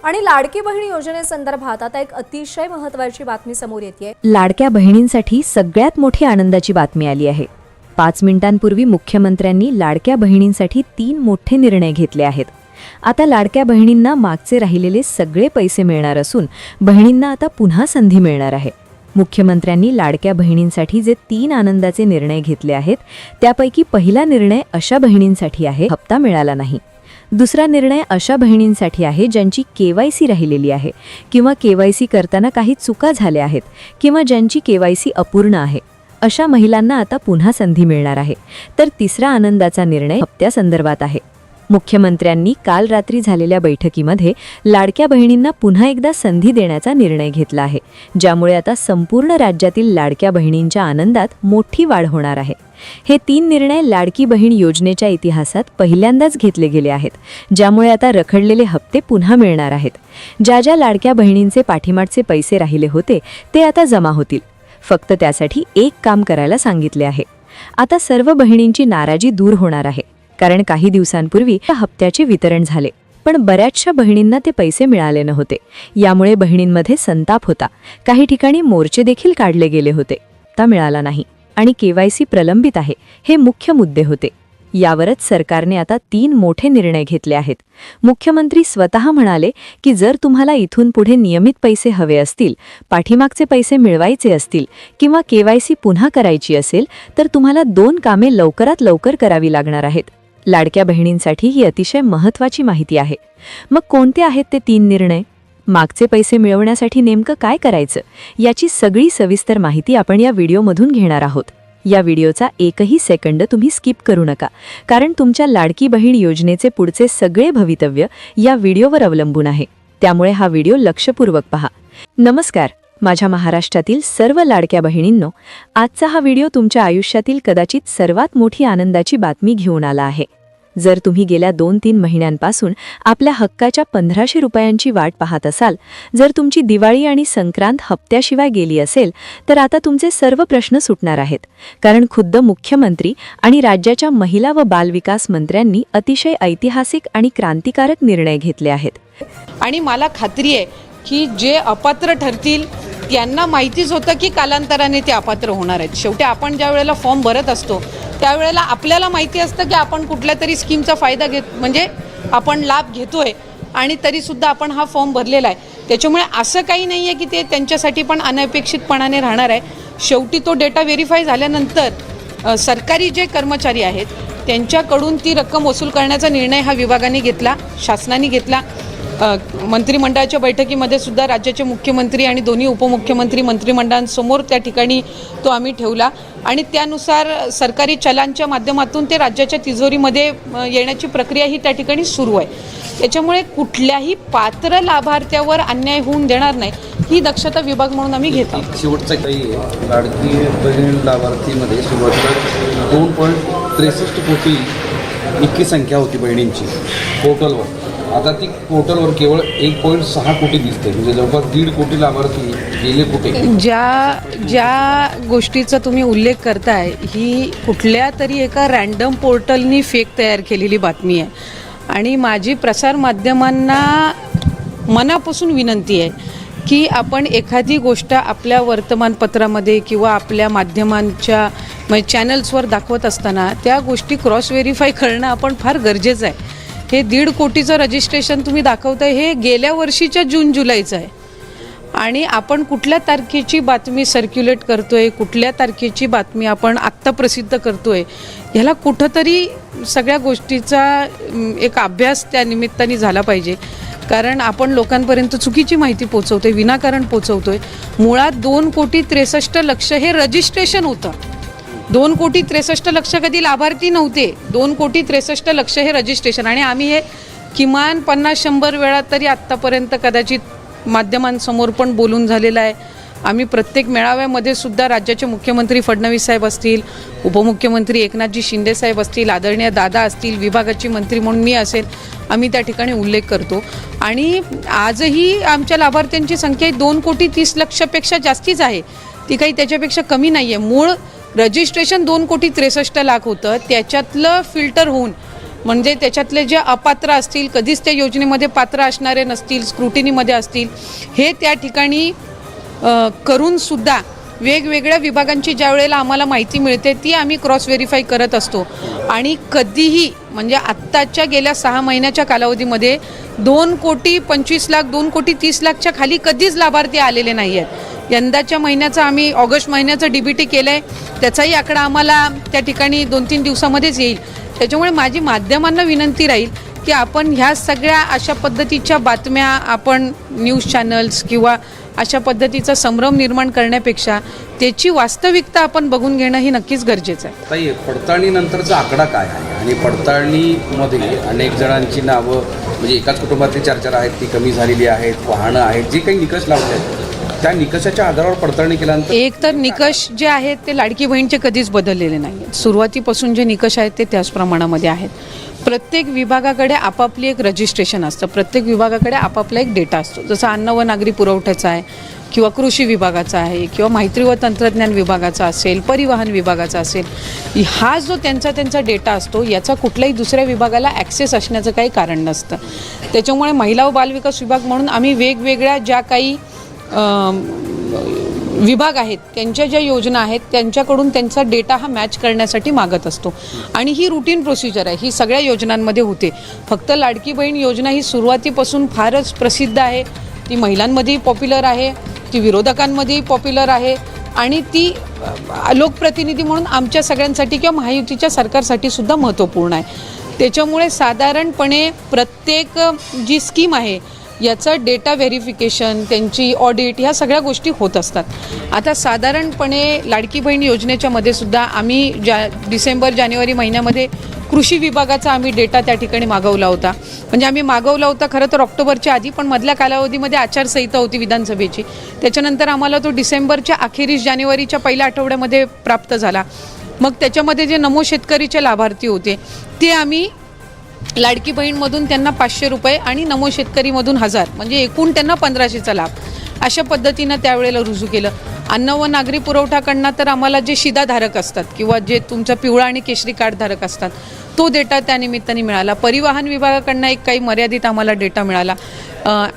आणि लाडकी बहीण योजनेसंदर्भात आता एक अतिशय महत्त्वाची बातमी समोर येतेय। लाडक्या बहिणींसाठी सगळ्यात मोठी आनंदाची बातमी आली आहे। 5 मिनिटांपूर्वी मुख्यमंत्र्यांनी लाडक्या बहिणींसाठी 3 मोठे निर्णय घेतले आहेत। आता लाडक्या बहिणींना मागचे राहिलेले सगळे पैसे मिळणार असून बहिणींना आता पुन्हा संधी मिळणार आहे। मुख्यमंत्र्यांनी लाडक्या बहिणींसाठी जे 3 आनंदाचे निर्णय घेतले आहेत त्यापैकी पहिला निर्णय अशा बहिणींसाठी आहे हप्ता मिळाला नाही। दुसरा निर्णय अशा बहिणींसाठी आहे ज्यांची केवायसी राहिलेली आहे किंवा केवायसी करताना काही चुका झाल्या आहेत किंवा ज्यांची केवायसी अपूर्ण आहे, अशा महिलांना आता पुन्हा संधी मिळणार आहे। तर तिसरा आनंदाचा निर्णय हप्त्यासंदर्भात आहे। मुख्यमंत्र्यांनी काल रात्री झालेल्या बैठकीमध्ये लाडक्या बहिणींना पुन्हा एकदा संधी देण्याचा निर्णय घेतला आहे, ज्यामुळे आता संपूर्ण राज्यातील लाडक्या बहिणींच्या आनंदात मोठी वाढ होणार आहे। हे 3 निर्णय लाडकी बहीण योजनेच्या इतिहासात पहिल्यांदाच घेतले गेले आहेत, ज्यामुळे आता रखडलेले हप्ते पुन्हा मिळणार आहेत। ज्या लाडक्या बहिणींचे पाठीमागचे पैसे राहिले होते ते आता जमा होतील। फक्त त्यासाठी एक काम करायला सांगितले आहे। आता सर्व बहिणींची नाराजी दूर होणार आहे, कारण काही दिवसांपूर्वी हप्त्याचे वितरण झाले पण बऱ्याचशा बहिणींना ते पैसे मिळाले नव्हते। यामुळे बहिणींमध्ये संताप होता। काही ठिकाणी मोर्चे देखील काढले गेले होते। हप्ता मिळाला नाही आणि केवायसी प्रलंबित आहे, हे मुख्य मुद्दे होते। यावरच सरकारने आता 3 मोठे निर्णय घेतले आहेत। मुख्यमंत्री स्वतः म्हणाले की जर तुम्हाला इथून पुढे नियमित पैसे हवे असतील, पाठीमागचे पैसे मिळवायचे असतील किंवा केवायसी पुन्हा करायची असेल तर तुम्हाला 2 कामे लवकरात लवकर करावी लागणार आहेत। लाडक्या बहिणींसाठी ही अतिशय महत्त्वाची माहिती आहे। मग कोणते आहेत ते 3 निर्णय? मागचे पैसे मिळवण्यासाठी नेमकं काय करायचं याची सगळी सविस्तर माहिती आपण या व्हिडिओमधून घेणार आहोत। या व्हिडिओचा एकही सेकंद तुम्ही स्किप करू नका, कारण तुमच्या लाडकी बहीण योजनेचे पुढचे सगळे भवितव्य या व्हिडिओवर अवलंबून आहे। त्यामुळे हा व्हिडिओ लक्षपूर्वक पहा। नमस्कार, माझ्या महाराष्ट्रातील सर्व लाडक्या बहिणींनो, आजचा हा व्हिडिओ तुमच्या आयुष्यातील कदाचित सर्वात मोठी आनंदाची बातमी घेऊन आला आहे। जर तुम्ही गेल्या 2-3 महिन्यांपासून आपल्या हक्काच्या 1500 रुपयांची वाट पाहत असाल, जर तुमची दिवाळी आणि संक्रांत हप्त्याशिवाय गेली असेल, तर आता तुमचे सर्व प्रश्न सुटणार आहेत, कारण खुद्द मुख्यमंत्री आणि राज्याच्या महिला व बालविकास मंत्र्यांनी अतिशय ऐतिहासिक आणि क्रांतिकारक निर्णय घेतले आहेत। आणि मला खात्री आहे की जे अपात्र ठरतील त्यांना माहितीच होतं की कालांतराने ते अपात्र होणार आहेत। शेवटी आपण ज्या वेळेला फॉर्म भरत असतो त्यावेळेला आपल्याला माहिती असतं की आपण कुठल्या तरी स्कीमचा फायदा म्हणजे आपण लाभ घेतोय आणि तरीसुद्धा आपण हा फॉर्म भरलेला आहे। त्याच्यामुळे असं काही नाही आहे की ते त्यांच्यासाठी पण अनपेक्षितपणाने राहणार आहे। शेवटी तो डेटा व्हेरीफाय झाल्यानंतर सरकारी जे कर्मचारी आहेत त्यांच्याकडून ती रक्कम वसूल करण्याचा निर्णय हा विभागाने घेतला, शासनाने घेतला। मंत्रिमंडळाच्या बैठकीमध्ये सुद्धा राज्याचे मुख्यमंत्री आणि दोन्ही उपमुख्यमंत्री मंत्रिमंडळांसमोर त्या ठिकाणी तो आम्ही ठेवला आणि त्यानुसार सरकारी चलांच्या माध्यमातून ते राज्याच्या तिजोरीमध्ये येण्याची प्रक्रिया ही त्या ठिकाणी सुरू आहे। त्याच्यामुळे कुठल्याही पात्र लाभार्थ्यावर अन्याय होऊन देणार नाही ही दक्षता विभाग म्हणून आम्ही घेतो। शेवटचं काही लाडकी बहीण लाभार्थीमध्ये सुरुवातीला 2.63 कोटी इतकी संख्या होती बहिणींची पोर्टलवर। आता ती पोर्टलवर केवळ 1.6 कोटी दिसते, म्हणजे जवळपास 1.5 कोटी लाभार्थी गेले कुठे? ज्या गोष्टीचा तुम्ही उल्लेख करताय ही कुठल्या तरी एका रँडम पोर्टलनी फेक तयार केलेली बातमी आहे आणि माझी प्रसारमाध्यमांना मनापासून विनंती आहे की आपण एखादी गोष्ट आपल्या वर्तमानपत्रामध्ये किंवा आपल्या माध्यमांच्या चॅनल्सवर दाखवत असताना त्या गोष्टी क्रॉस व्हेरीफाय करणं आपण फार गरजेचं आहे। हे 1.5 कोटीचं रजिस्ट्रेशन तुम्ही दाखवताय हे गेल्या वर्षीच्या जून-जुलैचं आहे आणि आपण कुठल्या तारखेची बातमी सर्क्युलेट करतोय, कुठल्या तारखेची बातमी आपण आत्ता प्रसिद्ध करतोय, ह्याला कुठंतरी सगळ्या गोष्टीचा एक अभ्यास त्या निमित्ताने झाला पाहिजे, कारण आपण लोकांपर्यंत चुकीची माहिती पोचवतोय, विनाकारण पोचवतोय। मुळात 2,63,00,000 हे रजिस्ट्रेशन होतं। 2,63,00,000 कधी लाभार्थी नव्हते। 2,63,00,000 हे रजिस्ट्रेशन आणि आम्ही हे किमान 50-100 वेळा तरी आत्तापर्यंत कदाचित माध्यमांसमोर पण बोलून झालेलं आहे। आम्ही प्रत्येक मेळाव्यामध्ये सुद्धा राज्याचे मुख्यमंत्री फडणवीस साहेब असतील, उपमुख्यमंत्री एकनाथजी शिंदे साहेब असतील, आदरणीय दादा असतील, विभागाची मंत्री म्हणून मी असेल, आम्ही त्या ठिकाणी उल्लेख करतो आणि आजही आमच्या लाभार्थ्यांची संख्या 2,30,00,000पेक्षा जास्तीच आहे, ती काही त्याच्यापेक्षा कमी नाही आहे। मूळ रजिस्ट्रेशन 2,63,00,000 होतं, त्याच्यातलं फिल्टर होऊन म्हणजे त्याच्यातले जे अपात्र असतील, कधीच त्या योजनेमध्ये पात्र असणारे नसतील, स्क्रुटिनीमध्ये असतील, हे त्या ठिकाणी करूनसुद्धा वेगवेगळ्या विभागांची ज्या वेळेला आम्हाला माहिती मिळते ती आम्ही क्रॉस व्हेरीफाय करत असतो. आणि कधीही म्हणजे आत्ताच्या गेल्या 6 महिन्याच्या कालावधीमध्ये 2,25,00,000 2,30,00,000च्या खाली कधीच लाभार्थी आलेले नाही आहेत. यंदाच्या महिन्याचा आम्ही ऑगस्ट महिन्याचं DBT केलं आहे, त्याचाही आकडा आम्हाला त्या ठिकाणी 2-3 दिवसामध्येच येईल. त्याच्यामुळे माझी माध्यमांना विनंती राहील की आपण ह्या सगळ्या अशा पद्धतीच्या बातम्या आपण न्यूज चॅनल्स किंवा अशा पद्धतीचा संभ्रम निर्माण करण्यापेक्षा त्याची वास्तविकता आपण बघून घेणं ही नक्कीच गरजेचं आहे. ताई, पडताळणीनंतरचा आकडा काय आहे आणि पडताळणीमध्ये अनेक जणांची नावं म्हणजे एकाच कुटुंबातली 4-4 आहेत ती कमी झालेली आहेत, वाहनं आहेत, जे काही निकष लावले आहेत त्या निकषाच्या आधारावर पडताळणी केल्यानंतर एक तर निकष जे आहेत ते लाडकी बहीणचे कधीच बदललेले नाही आहेत. सुरुवातीपासून जे निकष आहेत ते त्याच प्रमाणामध्ये आहेत. प्रत्येक विभागाकडे आपापली एक रजिस्ट्रेशन असतं, प्रत्येक विभागाकडे आपापला एक डेटा असतो. जसं अन्न व नागरी पुरवठ्याचा आहे किंवा कृषी विभागाचा आहे किंवा माहिती व तंत्रज्ञान विभागाचा असेल, परिवहन विभागाचा असेल. हा जो त्यांचा डेटा असतो याचा कुठल्याही दुसऱ्या विभागाला ॲक्सेस असण्याचं काही कारण नसतं. त्याच्यामुळे महिला व बालविकास विभाग म्हणून आम्ही वेगवेगळ्या ज्या काही विभाग आहेत त्यांच्या ज्या योजना आहेत त्यांच्याकडून त्यांचा डेटा हा मॅच करण्यासाठी मागत असतो. आणि ही रुटीन प्रोसिजर आहे, ही सगळ्या योजनांमध्ये होते. फक्त लाडकी बहीण योजना ही सुरुवातीपासून फारच प्रसिद्ध आहे, ती महिलांमध्येही पॉप्युलर आहे, ती विरोधकांमध्येही पॉप्युलर आहे आणि ती लोकप्रतिनिधी म्हणून आमच्या सगळ्यांसाठी किंवा महायुतीच्या सरकारसाठी सुद्धा महत्त्वपूर्ण आहे. त्याच्यामुळे साधारणपणे प्रत्येक जी स्कीम आहे याचं डेटा व्हेरिफिकेशन, त्यांची ऑडिट, ह्या सगळ्या गोष्टी होत असतात. आता साधारणपणे लाडकी बहीण योजनेच्या मध्ये सुद्धा आम्ही डिसेंबर-जानेवारी महिन्यामध्ये कृषी विभागाचा आम्ही डेटा त्या ठिकाणी मागवला होता. म्हणजे आम्ही मागवला होता खरं तर ऑक्टोबरच्या आधी, पण मधल्या कालावधीमध्ये आचारसंहिता होती विधानसभेची. त्याच्यानंतर आम्हाला तो डिसेंबरच्या अखेरीस जानेवारीच्या पहिल्या आठवड्यामध्ये प्राप्त झाला. मग त्याच्यामध्ये जे नमो शेतकरीचे लाभार्थी होते ते आम्ही लाडकी बहीणमधून त्यांना 500 रुपये आणि नमो शेतकरीमधून 1000 म्हणजे एकूण त्यांना 1500चा लाभ अशा पद्धतीनं त्यावेळेला रुजू केलं. अन्न व नागरी पुरवठाकडनं तर आम्हाला जे शिधाधारक असतात किंवा जे तुमचा पिवळा आणि केशरी कार्ड धारक असतात तो डेटा त्यानिमित्ताने मिळाला. परिवहन विभागाकडनं एक काही मर्यादित आम्हाला डेटा मिळाला.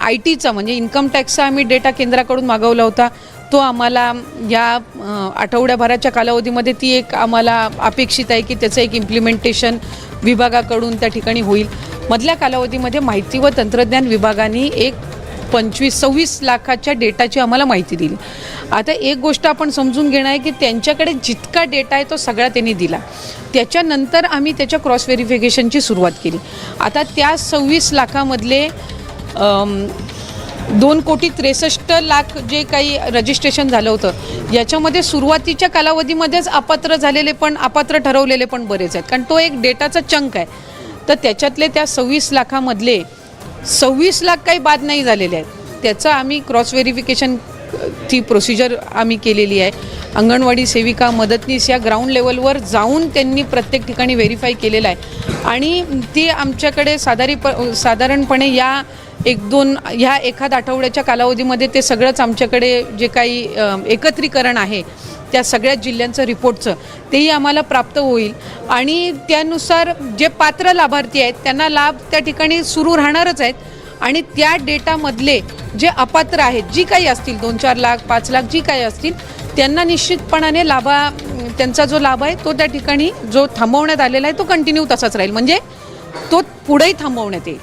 IT चा म्हणजे इन्कम टॅक्सचा आम्ही डेटा केंद्राकडून मागवला होता, तो आम्हाला या आठवड्याभराच्या कालावधीमध्ये ती एक आम्हाला अपेक्षित आहे की त्याचं एक इम्प्लिमेंटेशन विभागाकडून त्या ठिकाणी होईल. मधल्या कालावधीमध्ये माहिती व तंत्रज्ञान विभागाने एक 25-26 लाखाच्या डेटाची आम्हाला माहिती दिली. आता एक गोष्ट आपण समजून घेणं आहे की त्यांच्याकडे जितका डेटा आहे तो सगळा त्यांनी दिला. त्याच्यानंतर आम्ही त्याच्या क्रॉस व्हेरिफिकेशनची सुरुवात केली. आता त्या 26 लाखामधले 2,63,00,000 जे काही रजिस्ट्रेशन झालं होतं याच्यामध्ये सुरुवातीच्या कालावधीमध्येच अपात्र झालेले पण अपात्र ठरवलेले पण बरेच आहेत, कारण तो एक डेटाचा चंक आहे. तर त्याच्यातले त्या 26 लाखामधले 26 लाख काही बाद नाही झालेले आहेत. त्याचं आम्ही क्रॉस व्हेरिफिकेशन ती प्रोसिजर आम्ही केलेली आहे. अंगणवाडी सेविका, मदतनीस या ग्राउंड लेवलवर जाऊन त्यांनी प्रत्येक ठिकाणी व्हेरीफाय केलेलं आहे आणि ते आमच्याकडे साधारणपणे या 1-2 ह्या एखाद आठवड्याच्या कालावधीमध्ये ते सगळंच आमच्याकडे जे काही एकत्रीकरण आहे त्या सगळ्या जिल्ह्यांचं रिपोर्टचं तेही आम्हाला प्राप्त होईल आणि त्यानुसार जे पात्र लाभार्थी आहेत त्यांना लाभ त्या ठिकाणी सुरू राहणारच आहेत. आणि त्या डेटामधले जे अपात्र आहेत जी काही असतील 2-4 लाख 5 लाख जी काही असतील त्यांना निश्चितपणाने त्यांचा जो लाभ आहे तो त्या ठिकाणी जो थांबवण्यात आलेला आहे तो कंटिन्यू तसाच राहील, म्हणजे तो पुढेही थांबवण्यात येईल.